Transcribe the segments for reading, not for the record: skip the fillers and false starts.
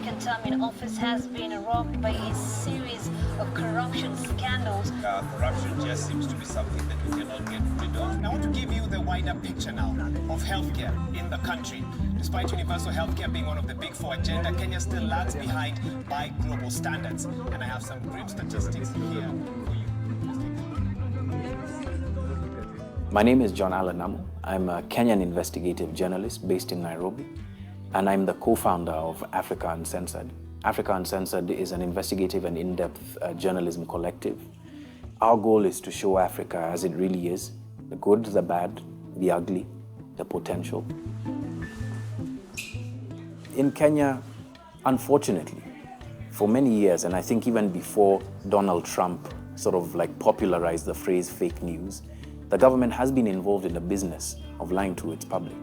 second term in office has been rocked by a series of corruption scandals. Corruption just seems to be something that we cannot get rid of. I want to give you the wider picture now of healthcare in the country. Despite universal healthcare being one of the big four agenda, Kenya still lags behind by global standards. And I have some grim statistics here for you. My name is John Allen Namu. I'm a Kenyan investigative journalist based in Nairobi, and I'm the co-founder of Africa Uncensored. Africa Uncensored is an investigative and in-depth journalism collective. Our goal is to show Africa as it really is, the good, the bad, the ugly, the potential. In Kenya, unfortunately, for many years, and I think even before Donald Trump sort of like popularized the phrase fake news, the government has been involved in the business of lying to its public.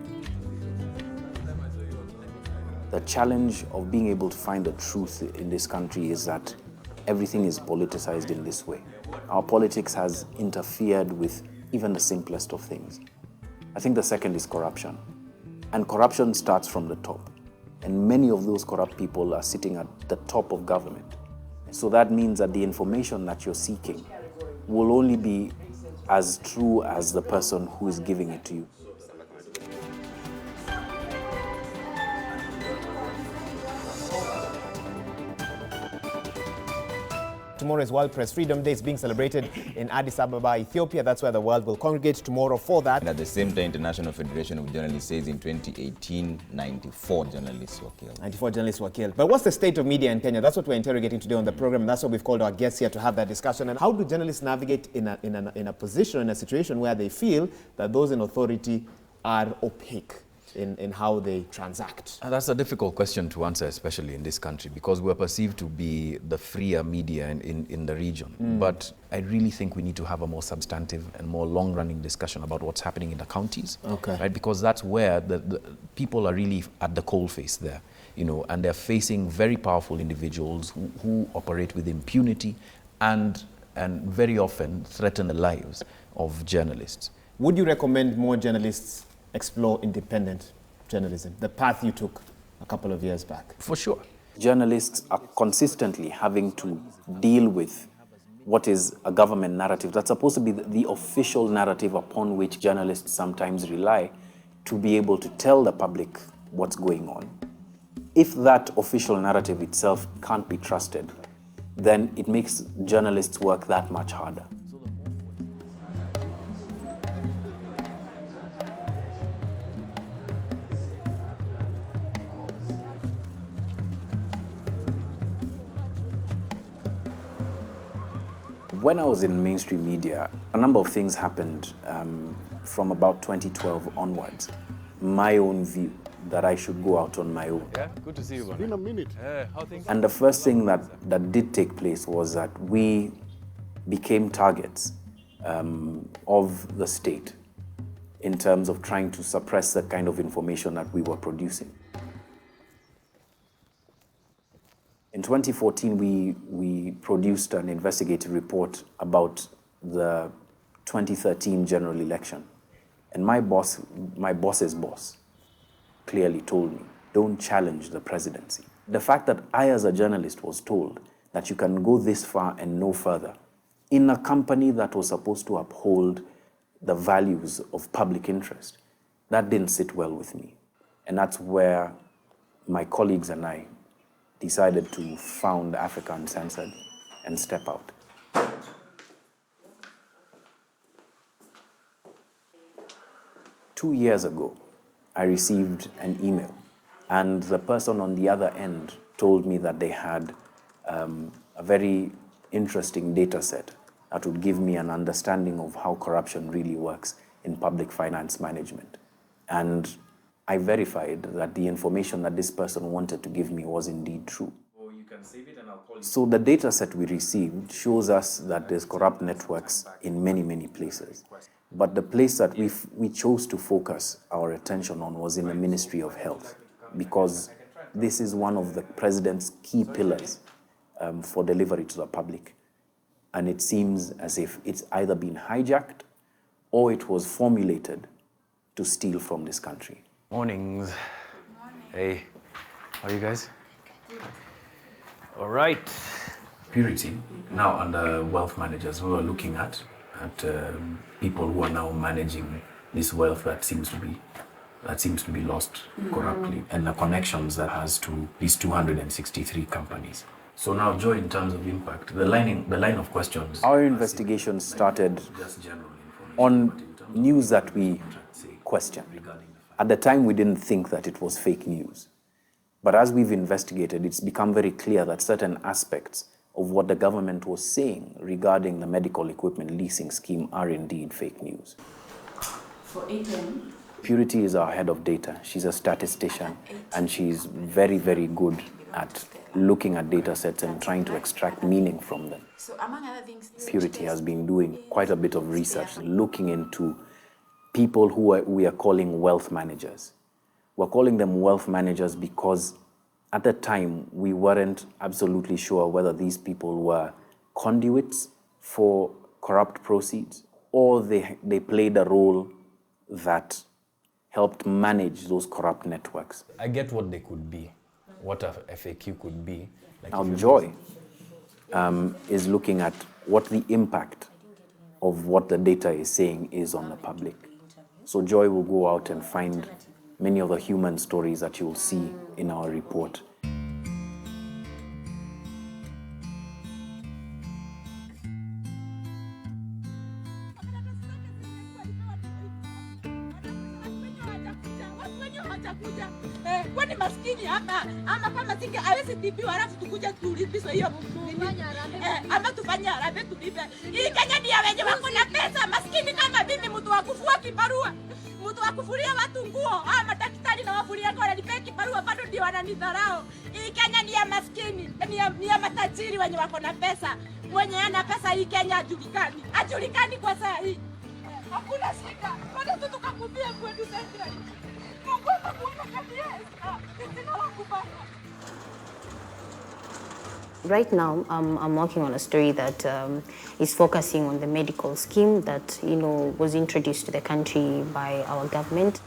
The challenge of being able to find the truth in this country is that everything is politicized in this way. Our politics has interfered with even the simplest of things. I think the second is corruption. And corruption starts from the top. And many of those corrupt people are sitting at the top of government. So that means that the information that you're seeking will only be as true as the person who is giving it to you. Tomorrow is World Press Freedom Day. It's being celebrated in Addis Ababa, Ethiopia. That's where the world will congregate tomorrow for that. And at the same time, International Federation of Journalists says in 2018, 94 journalists were killed. 94 journalists were killed. But what's the state of media in Kenya? That's what we're interrogating today on the program, and that's what we've called our guests here to have that discussion. And how do journalists navigate in a position, in a situation where they feel that those in authority are opaque in how they transact? That's a difficult question to answer, especially in this country, because we're perceived to be the freer media in the region. But I really think we need to have a more substantive and more long-running discussion about what's happening in the counties, right? Because that's where the people are really at the coalface there, you know, and they're facing very powerful individuals who operate with impunity and very often threaten the lives of journalists. Would you recommend more journalists explore independent journalism, the path you took a couple of years back? For sure. Journalists are consistently having to deal with what is a government narrative that's supposed to be the official narrative upon which journalists sometimes rely to be able to tell the public what's going on. If that official narrative itself can't be trusted, then it makes journalists work that much harder. When I was in mainstream media, a number of things happened from about 2012 onwards. My own view that I should go out on my own. Yeah, good to see you, man. Been a minute. How things? And the first thing that did take place was that we became targets of the state in terms of trying to suppress the kind of information that we were producing. In 2014, we produced an investigative report about the 2013 general election. And my boss's boss clearly told me, don't challenge the presidency. The fact that I, as a journalist, was told that you can go this far and no further in a company that was supposed to uphold the values of public interest, that didn't sit well with me. And that's where my colleagues and I decided to found Africa Uncensored and step out. Two years ago, I received an email, and the person on the other end told me that they had a very interesting data set that would give me an understanding of how corruption really works in public finance management. And I verified that the information that this person wanted to give me was indeed true. Or you can save it and I'll call you. So the data set we received shows us that there's corrupt networks in many, many places. But the place that we chose to focus our attention on was in the Ministry of Health, because this is one of the president's key pillars for delivery to the public. And it seems as if it's either been hijacked or it was formulated to steal from this country. Mornings. Morning. Hey, how are you guys? All right. Purity, now under wealth managers, we are looking at people who are now managing this wealth that seems to be lost corruptly, and the connections that has to these 263 companies. So now, Joy, in terms of impact, the line of questions. Our investigation started on news that we questioned. At the time, we didn't think that it was fake news. But as we've investigated, it's become very clear that certain aspects of what the government was saying regarding the medical equipment leasing scheme are indeed fake news. For ATM? Purity is our head of data. She's a statistician, and she's very, very good at looking at data sets and trying to extract meaning from them. So among other things, Purity has been doing quite a bit of research, looking into people who we are calling wealth managers. We're calling them wealth managers because at the time we weren't absolutely sure whether these people were conduits for corrupt proceeds or they played a role that helped manage those corrupt networks. I get what they could be, what a FAQ could be. Like Now, Joy is looking at what the impact of what the data is saying is on the public. So Joy will go out and find many of the human stories that you'll see in our report. Kwani maskini ama kama singe hawezi tibiwa alafu tukuja tulipizwe hiyo ama tufanye harambee tulipe. Hii Kenya ndio wenye wako na pesa, maskini kama mimi mtu wa kufua kibarua, mtu wa kufulia watu nguo, madaktari na wafulia kwa wananipea kibarua bado ndio wananidharau. Hii Kenya ni ya maskini, ni ya matajiri wenye wako na pesa. Mwenye ana pesa hii Kenya hajulikani kwa saa hii. Hakuna shida, bado tu tukakupia kwetu sasa. Right now, I'm working on a story that is focusing on the medical scheme that, was introduced to the country by our government.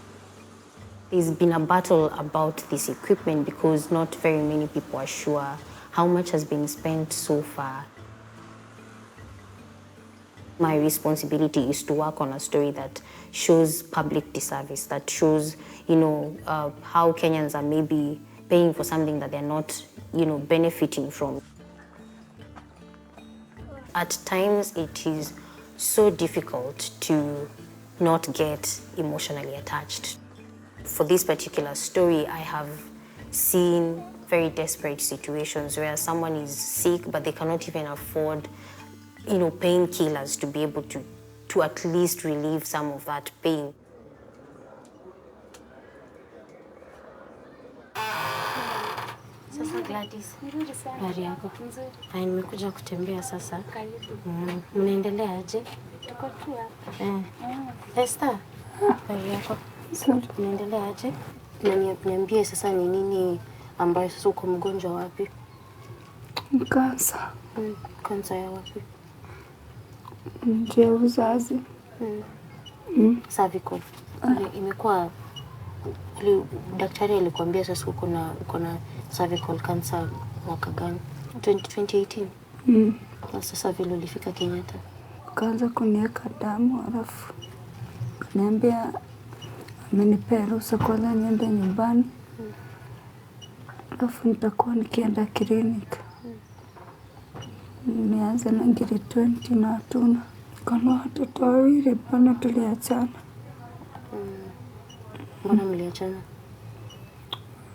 There's been a battle about this equipment because not very many people are sure how much has been spent so far. My responsibility is to work on a story that shows public disservice, that shows, how Kenyans are maybe paying for something that they're not, benefiting from. At times, it is so difficult to not get emotionally attached. For this particular story, I have seen very desperate situations where someone is sick, but they cannot even afford painkillers to be able to at least relieve some of that pain. Sasa Gladys, habari yako? Nzuri. Nimekuja kutembea sasa. Karibu. Mnaendelea aje? Tuko tu hapa. Esther, habari yako? Nzuri. Mnaendelea aje? Niambie sasa ni nini ambayo sasa uko mgonjwa wapi? Kansa. Kansa ya wapi? Njia uzazi. Cervical. Imekuwa daktari alikwambia sasa uko na cervical cancer mwaka gani? 2018. Sasa vile ulifika Kenyatta. Kaanza kuniweka damu alafu kaniambia amenipea ruhusa kwanza niende nyumbani. Alafu nitakuwa nikienda kliniki. Nianze na ngiri 20 na hatuna. Kana watoto wawili bwana tuliachana. Mbona mliachana?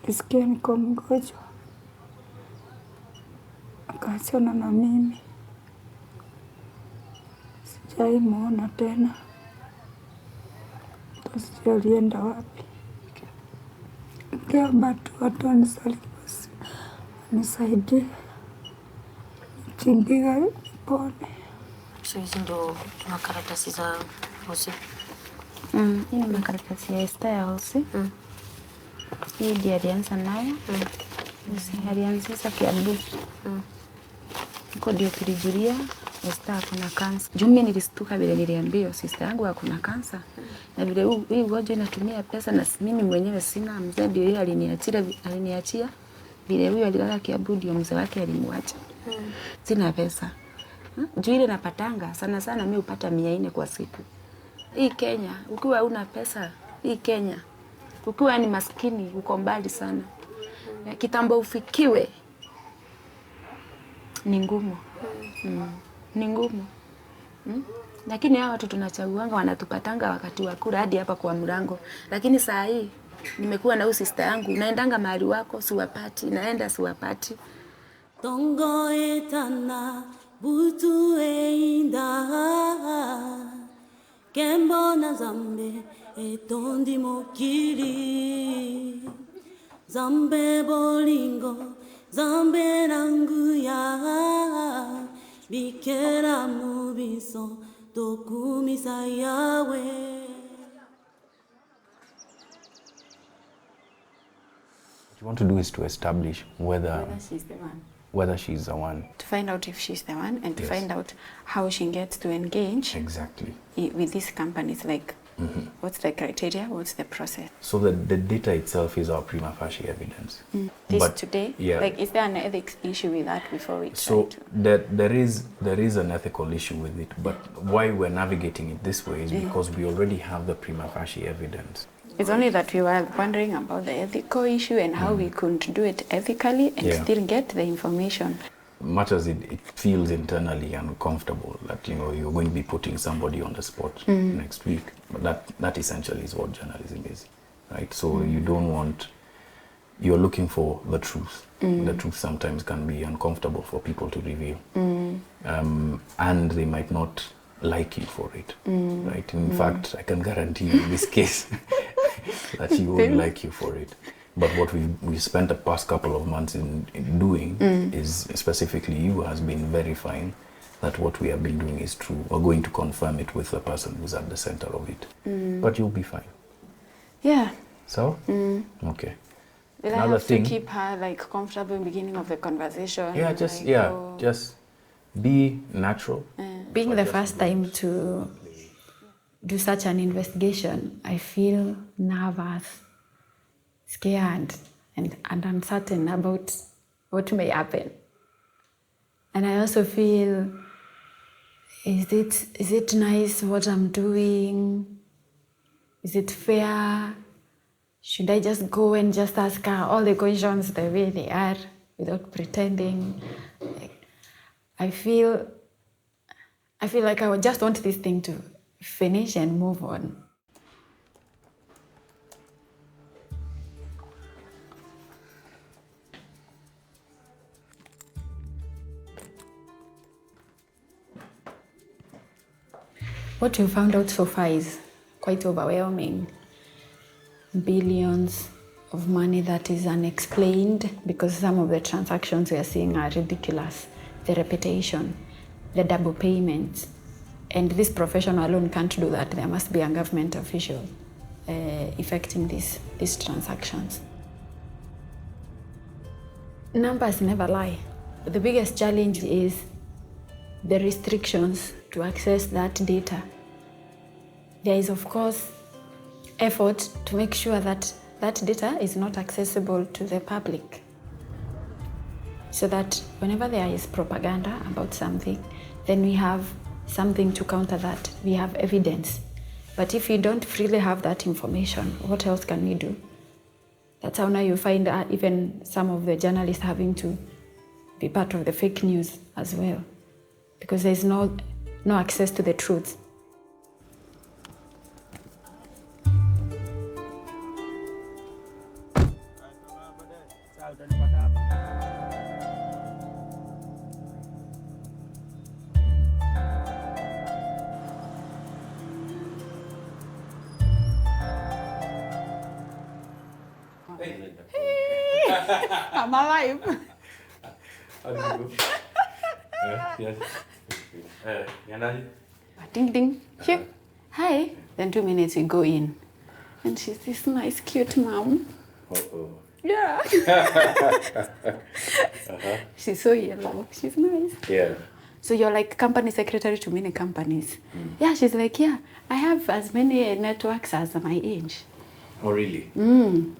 Nisikia niko mgonjwa. Akaachana na mimi. Sijai muona tena. Sijui alienda wapi. Kia batu watu wanisaidie. Timbiga pone. So hizi ndo makaratasi za hosi? Hii ni makaratasi ya Esther ya hosi. Hii ndiyo alianza nayo. Alianzisha Kiambu. Huko ndio tulijulia Esther akona kansa. Jumia nilistuka vile niliambiwa sister yangu akona kansa. Na vile hii ugonjwa inatumia pesa na mimi mwenyewe sina, mzee ndio yeye aliniachia Vile huyo alilala Kiambu ndio mzee wake alimwacha. Sina pesa. Juu ile napatanga sana sana mimi upata 400 kwa siku. Hii Kenya, ukiwa una pesa, hii Kenya, ukiwa ni maskini uko mbali sana. Kitambo ufikiwe ni ngumu. Ni ngumu. Lakini hawa watu tunachaguanga wanatupatanga wakati wa kura hadi hapa kwa mlango. Lakini saa hii nimekuwa na sister yangu, naendanga mahali wako siwapati, naenda siwapati. Tongo etana butu einda Kembo na zambe etondi mokiri Zambe bolingo zambe ranguya Bikera mubiso tokumisa yawe. What you want to do is to establish whether she's the one. Whether she's the one. To find out if she's the one and to Yes. find out how she gets to engage Exactly. with these companies. Like, what's the criteria? What's the process? So the data itself is our prima facie evidence. This But, today? yeah. Like, is there an ethics issue with that before we So try to? there is an ethical issue with it, but why we're navigating it this way is because we already have the prima facie evidence. It's only that we were wondering about the ethical issue and how we could do it ethically and Yeah. still get the information. Much as it feels internally uncomfortable that you're going to be putting somebody on the spot next week, but that essentially is what journalism is, right? So you're looking for the truth. The truth sometimes can be uncomfortable for people to reveal, and they might not like you for it, right? In fact, I can guarantee you in this case that she won't like you for it. But what we spent the past couple of months in doing is, specifically you, has been verifying that what we have been doing is true. We're going to confirm it with the person who's at the center of it. But you'll be fine. Yeah. So? Okay. Will I Another have thing- to keep her like comfortable in the beginning of the conversation? Yeah, like, just be natural. Being the first time to do such an investigation, I feel nervous, scared, and uncertain about what may happen. And I also feel, is it nice what I'm doing? Is it fair? Should I just go and just ask her all the questions the way they are without pretending? I feel like I would just want this thing to finish and move on. What we found out so far is quite overwhelming. Billions of money that is unexplained because some of the transactions we are seeing are ridiculous. The reputation, the double payments, and this profession alone can't do that. There must be a government official effecting these transactions. Numbers never lie. The biggest challenge is the restrictions to access that data. There is, of course, effort to make sure that that data is not accessible to the public, so that whenever there is propaganda about something, then we have something to counter that. We have evidence. But if you don't freely have that information, what else can we do? That's how now you find even some of the journalists having to be part of the fake news as well, because there's no access to the truth. I'm alive. Ding ding. Here. Hi. Then 2 minutes we go in. And she's this nice, cute mom. Yeah. She's so yellow. She's nice. Yeah. So you're like company secretary to many companies. Yeah, she's like, yeah, I have as many networks as my age. Oh, really?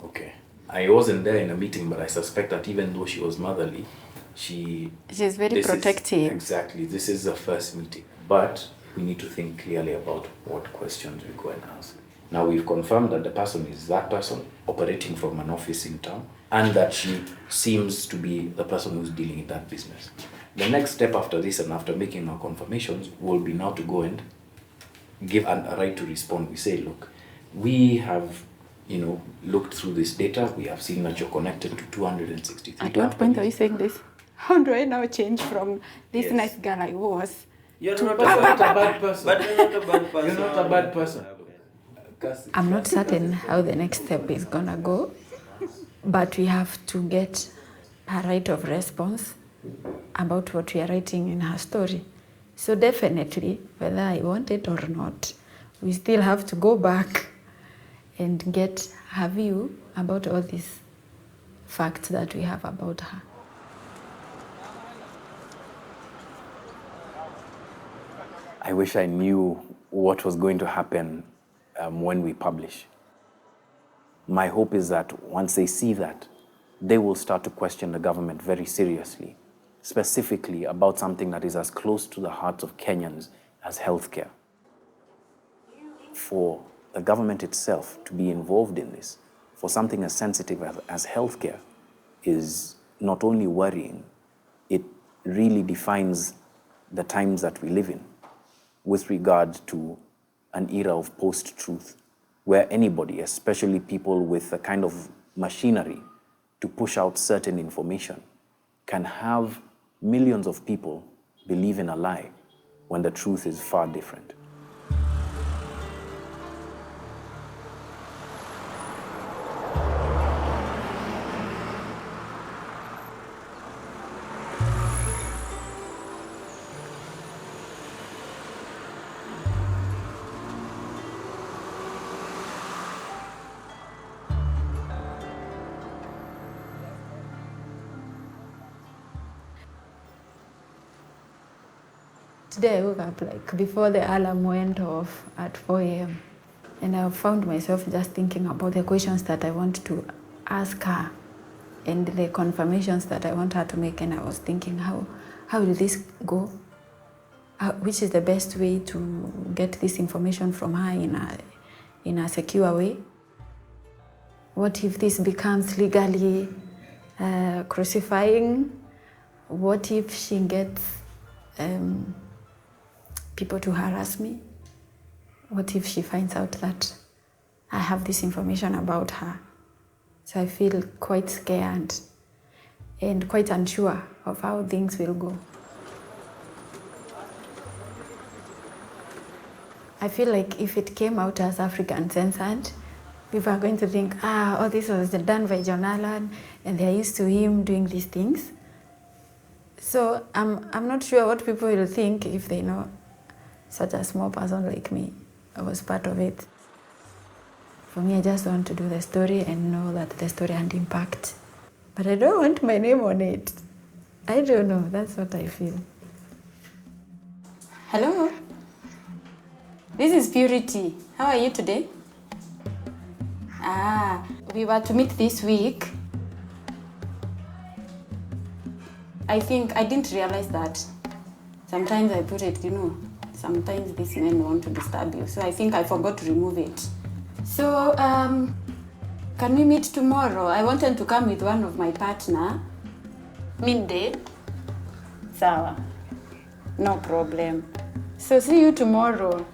Okay. I wasn't there in a meeting, but I suspect that even though she was motherly, she's very protective. Exactly. This is the first meeting. But we need to think clearly about what questions we go and ask. Now we've confirmed that the person is that person operating from an office in town, and that she seems to be the person who's dealing in that business. The next step after this, and after making our confirmations, will be now to go and give a right to respond. We say, look, we have, looked through this data. We have seen that you're connected to 263 At what point are you saying this? How do I now change from this nice girl I was? You're not a bad person. But you're not a bad person. You're not a bad person. I'm not certain how the next step is gonna go, but we have to get a right of response about what we are writing in her story. So definitely, whether I want it or not, we still have to go back and get her view about all these facts that we have about her. I wish I knew what was going to happen when we publish. My hope is that once they see that, they will start to question the government very seriously, specifically about something that is as close to the hearts of Kenyans as healthcare. For the government itself to be involved in this, for something as sensitive as healthcare, is not only worrying, it really defines the times that we live in with regard to an era of post-truth, where anybody, especially people with a kind of machinery to push out certain information, can have millions of people believe in a lie when the truth is far different. Today I woke up before the alarm went off at 4 a.m. and I found myself just thinking about the questions that I want to ask her and the confirmations that I want her to make, and I was thinking, how will this go? Which is the best way to get this information from her in a secure way? What if this becomes legally crucifying? What if she gets people to harass me? What if she finds out that I have this information about her? So I feel quite scared and quite unsure of how things will go. I feel like if it came out as Uncensored, people are going to think, oh, this was done by John Allen and they're used to him doing these things. So I'm not sure what people will think if they know such a small person like me was part of it. For me, I just want to do the story and know that the story had impact. But I don't want my name on it. I don't know, that's what I feel. Hello, this is Purity. How are you today? We were to meet this week. I think I didn't realize that. Sometimes I put it, sometimes these men want to disturb you. So I think I forgot to remove it. So, can we meet tomorrow? I wanted to come with one of my partner. Midday. Sawa. No problem. So see you tomorrow.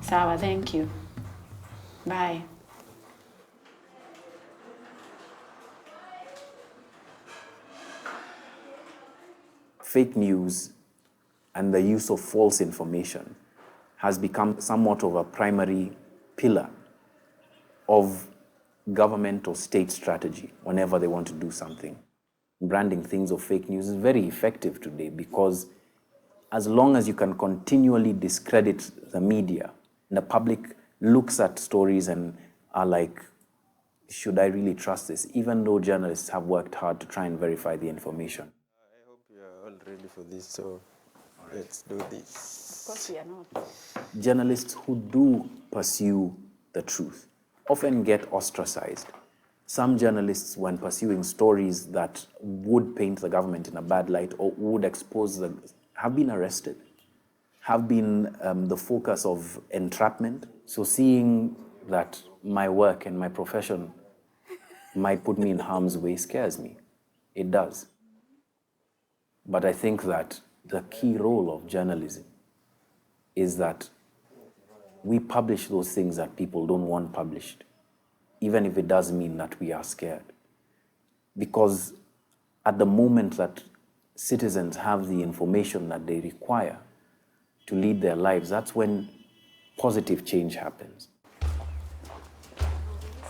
Sawa, thank you. Bye. Fake news and the use of false information has become somewhat of a primary pillar of government or state strategy whenever they want to do something. Branding things of fake news is very effective today because as long as you can continually discredit the media, the public looks at stories and are like, should I really trust this? Even though journalists have worked hard to try and verify the information. I hope you are all ready for this, so let's do this. Of course we are not. Journalists who do pursue the truth often get ostracized some journalists, when pursuing stories that would paint the government in a bad light or would expose have been arrested, have been the focus of entrapment. So seeing that my work and my profession might put me in harm's way scares me. It does. But I think that the key role of journalism is that we publish those things that people don't want published, even if it does mean that we are scared. Because at the moment that citizens have the information that they require to lead their lives, that's when positive change happens.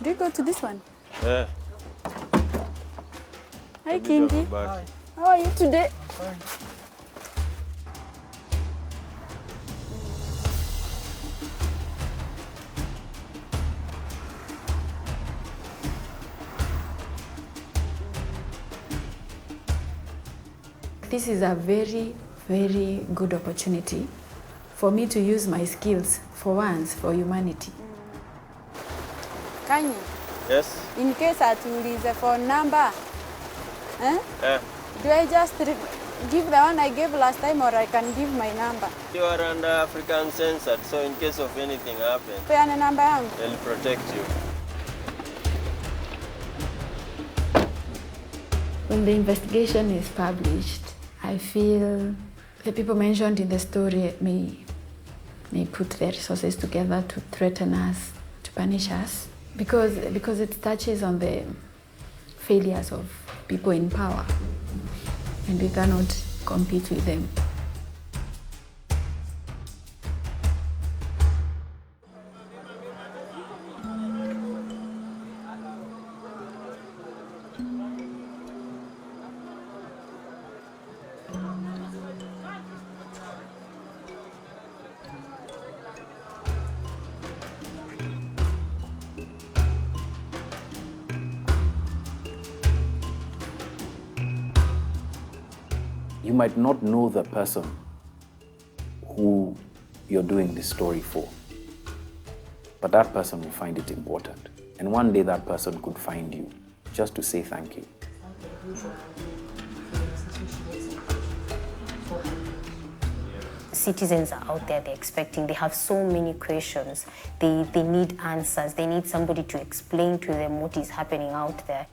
Do you go to this one? Yeah. Hi, Kingi. Hi. How are you today? Fine. This is a very, very good opportunity for me to use my skills for once for humanity. Kanye? Yes? In case I use the phone number, do I just give the one I gave last time or I can give my number? You are under African censored, so in case of anything happens, Peana number yangu. they'll protect you. When the investigation is published, I feel the people mentioned in the story may put their resources together to threaten us, to punish us, because it touches on the failures of people in power, and we cannot compete with them. You might not know the person who you're doing this story for, but that person will find it important. And one day that person could find you just to say thank you. Citizens are out there, they're expecting, they have so many questions. They need answers. They need somebody to explain to them what is happening out there.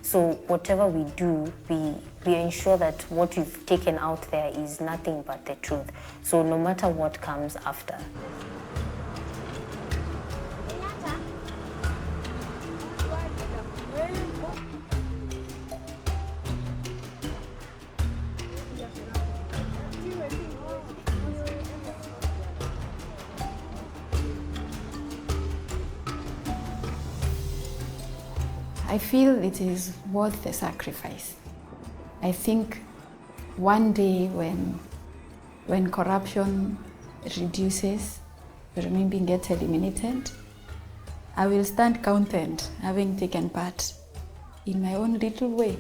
So whatever we do, we ensure that what we've taken out there is nothing but the truth. So no matter what comes after. I feel it is worth the sacrifice. I think one day when corruption reduces, maybe gets eliminated, I will stand content having taken part in my own little way.